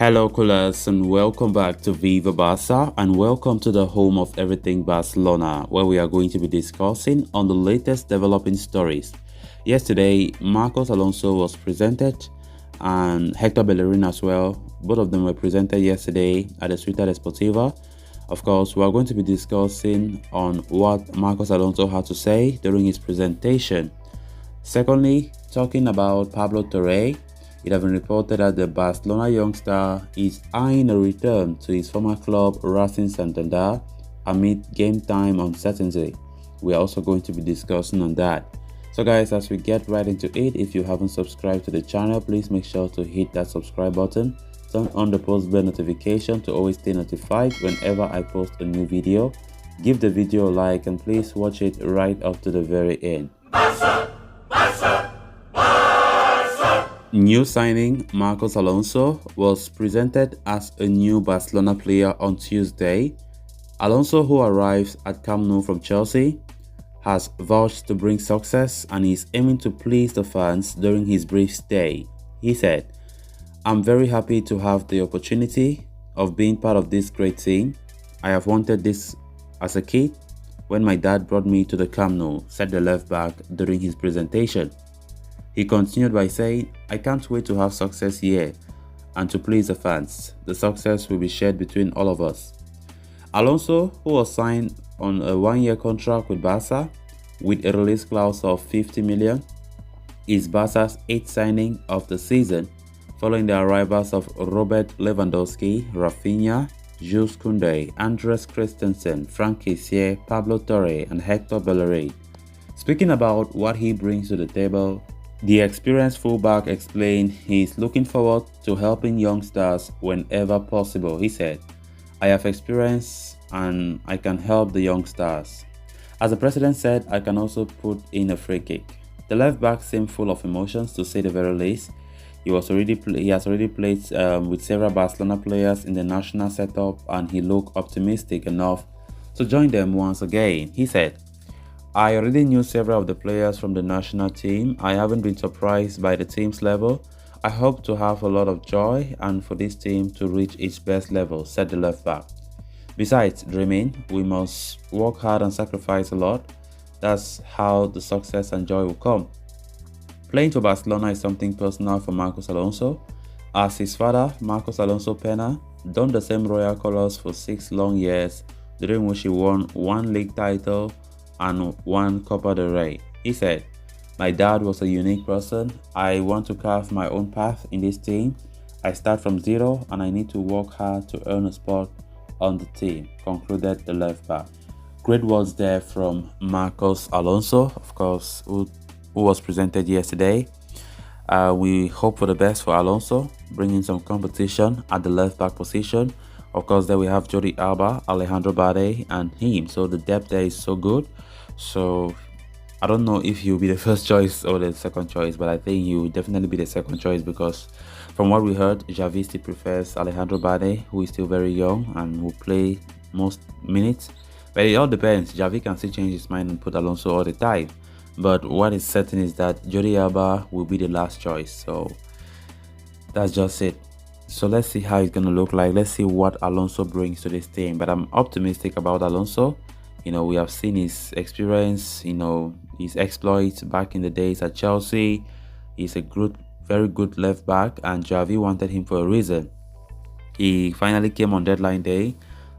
Hello, coolers, and welcome back to Viva Barca, and welcome to the home of everything Barcelona, where we are going to be discussing on the latest developing stories. Yesterday, Marcos Alonso was presented, and Hector Bellerin as well. Both of them were presented yesterday at the Ciudad Deportiva. Of course, we are going to be discussing on what Marcos Alonso had to say during his presentation. Secondly, talking about Pablo Torre. It has been reported that the Barcelona youngster is eyeing a return to his former club Racing Santander amid game time uncertainty. We are also going to be discussing on that. So guys, as we get right into it, if you haven't subscribed to the channel, please make sure to hit that subscribe button. Turn on the post bell notification to always stay notified whenever I post a new video. Give the video a like and please watch it right up to the very end. New signing Marcos Alonso was presented as a new Barcelona player on Tuesday. Alonso, who arrives at Camp Nou from Chelsea, has vouched to bring success and is aiming to please the fans during his brief stay. He said, "I'm very happy to have the opportunity of being part of this great team. I have wanted this as a kid when my dad brought me to the Camp Nou," said the left back during his presentation. He continued by saying, "I can't wait to have success here and to please the fans. The success will be shared between all of us." Alonso, who was signed on a one-year contract with Barca with a release clause of 50 million, is Barca's 8th signing of the season following the arrivals of Robert Lewandowski, Rafinha, Jules Koundé, Andres Christensen, Frank Kessié, Pablo Torre, and Hector Bellerin. Speaking about what he brings to the table, the experienced fullback explained he is looking forward to helping youngsters whenever possible. He said, "I have experience and I can help the youngsters." As the president said, "I can also put in a free kick." The left back seemed full of emotions, to say the very least. He has already played with several Barcelona players in the national setup, and he looked optimistic enough to join them once again. He said, "I already knew several of the players from the national team. I haven't been surprised by the team's level. I hope to have a lot of joy and for this team to reach its best level," said the left back. "Besides dreaming, we must work hard and sacrifice a lot. That's how the success and joy will come." Playing for Barcelona is something personal for Marcos Alonso, as his father, Marcos Alonso Pena, donned the same royal colors for 6 long years, during which he won 1 league title and 1 Copa del Rey. He said, "My dad was a unique person. I want to carve my own path in this team. I start from zero and I need to work hard to earn a spot on the team," concluded the left back. Great words there from Marcos Alonso, of course, who was presented yesterday. We hope for the best for Alonso, bringing some competition at the left back position. Of course, there we have Jordi Alba, Alejandro Balde, and him. So the depth there is so good. So I don't know if he'll be the first choice or the second choice, but I think he will definitely be the second choice because from what we heard, Xavi still prefers Alejandro Balde, who is still very young and will play most minutes. But it all depends. Xavi can still change his mind and put Alonso all the time. But what is certain is that Jordi Alba will be the last choice. So that's just it. So let's see how it's going to look like. Let's see what Alonso brings to this team. But I'm optimistic about Alonso. We have seen his experience, his exploits back in the days at Chelsea. He's a very good left back, and Xavi wanted him for a reason. He finally came on deadline day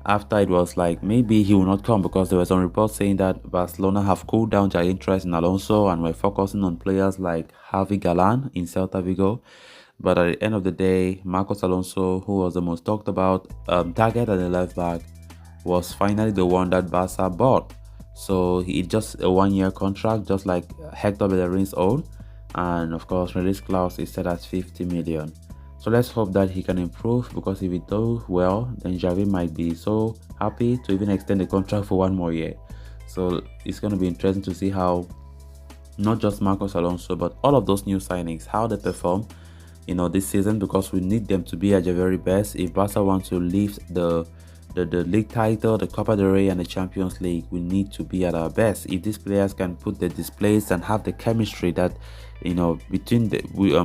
after it was like maybe he will not come because there were some reports saying that Barcelona have cooled down their interest in Alonso and were focusing on players like Javi Galán in Celta Vigo. But at the end of the day, Marcos Alonso, who was the most talked about target at the left back, was finally the one that Barca bought. So he just a 1-year contract, just like Hector Bellerin's own. And of course, release clause is set at 50 million. So let's hope that he can improve, because if he does well, then Xavi might be so happy to even extend the contract for 1 more year. So it's going to be interesting to see how not just Marcos Alonso, but all of those new signings, how they perform this season, because we need them to be at their very best. If Barca wants to lift the league title, the Copa del Rey, and the Champions League, we need to be at our best. If these players can put the displays and have the chemistry that between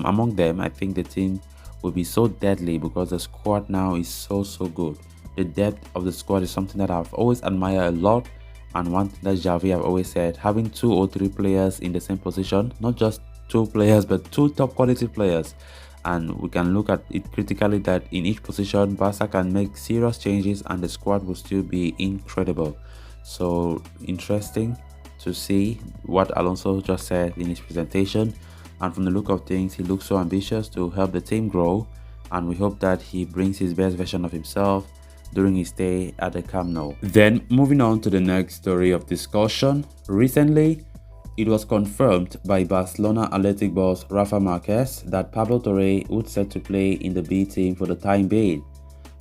among them, I think the team will be so deadly because the squad now is so good. The depth of the squad is something that I've always admired a lot, and one thing that Xavi have always said, having 2 or 3 players in the same position, not just 2 players but 2 top quality players, and we can look at it critically that in each position Barca can make serious changes and the squad will still be incredible. So interesting to see what Alonso just said in his presentation, and from the look of things he looks so ambitious to help the team grow, and we hope that he brings his best version of himself during his stay at the Camp Nou. Then moving on to the next story of discussion. Recently, it was confirmed by Barcelona Athletic boss Rafa Marquez that Pablo Torre would set to play in the B team for the time being.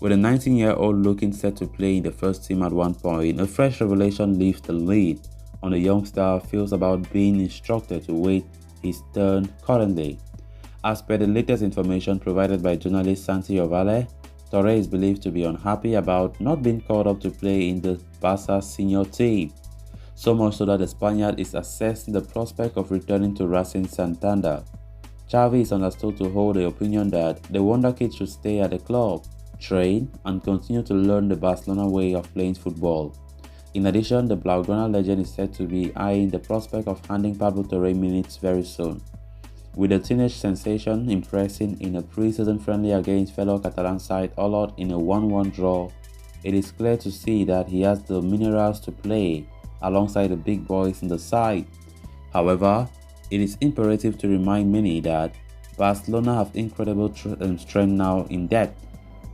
With a 19-year-old looking set to play in the first team at one point, a fresh revelation leaves the lead on the youngster feels about being instructed to wait his turn currently. As per the latest information provided by journalist Santi Ovalle, Torre is believed to be unhappy about not being called up to play in the Barca senior team. So much so that the Spaniard is assessing the prospect of returning to Racing Santander. Xavi is understood to hold the opinion that the Wonder Kid should stay at the club, train, and continue to learn the Barcelona way of playing football. In addition, the Blaugrana legend is said to be eyeing the prospect of handing Pablo Torre minutes very soon. With the teenage sensation impressing in a pre-season friendly against fellow Catalan side Olot in a 1-1 draw, it is clear to see that he has the minerals to play alongside the big boys in the side. However, it is imperative to remind many that Barcelona have incredible strength now in depth,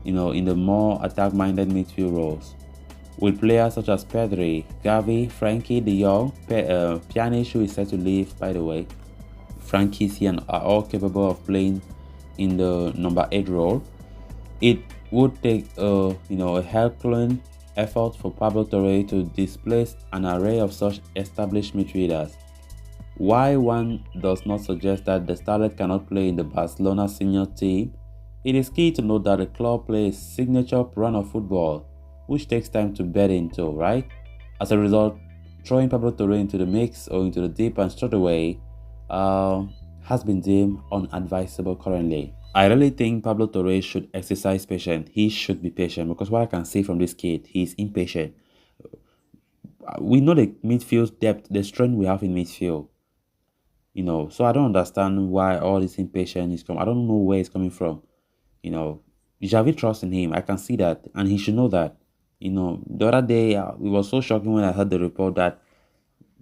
in the more attack-minded midfield roles. With players such as Pedri, Gavi, Frankie de Jong, Pjanic, who is set to leave by the way, Frankie Sian are all capable of playing in the number 8 role. It would take a Herculean effort for Pablo Torre to displace an array of such established midfielders. While one does not suggest that the starlet cannot play in the Barcelona senior team, it is key to note that the club plays signature brand of football, which takes time to bed into, right? As a result, throwing Pablo Torre into the mix or into the deep and straight away has been deemed unadvisable currently. I really think Pablo Torre should exercise patience. He should be patient because what I can see from this kid, he's impatient. We know the midfield depth, the strength we have in midfield. So I don't understand why all this impatience is coming. I don't know where it's coming from. Xavi trusts in him. I can see that, and he should know that. The other day it was so shocking when I heard the report that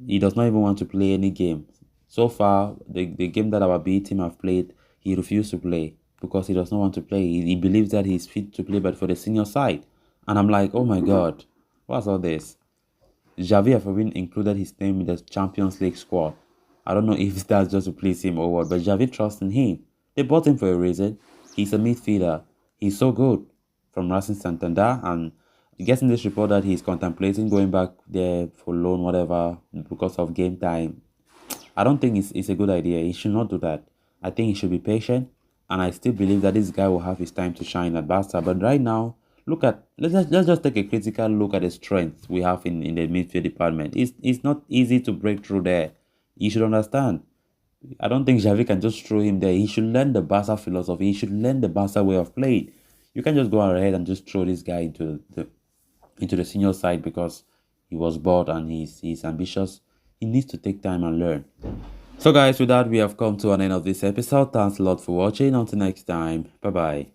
he does not even want to play any game. So far, the game that our B team have played, he refused to play because he does not want to play. He believes that he's fit to play, but for the senior side. And I'm like, oh my God, what's all this? Xavi have even included his name in the Champions League squad. I don't know if that's just to please him or what, but Xavi trusts in him. They bought him for a reason. He's a midfielder. He's so good from Racing Santander, and getting this report that he's contemplating going back there for loan, whatever, because of game time. I don't think it's a good idea. He should not do that. I think he should be patient, and I still believe that this guy will have his time to shine at Barca. But right now, let's just take a critical look at the strength we have in the midfield department. It's not easy to break through there. You should understand. I don't think Xavi can just throw him there. He should learn the Barca philosophy. He should learn the Barca way of playing. You can't just go ahead and just throw this guy into the senior side because he was bored and he's ambitious. He needs to take time and learn. So guys, with that, we have come to an end of this episode. Thanks a lot for watching. Until next time, bye bye.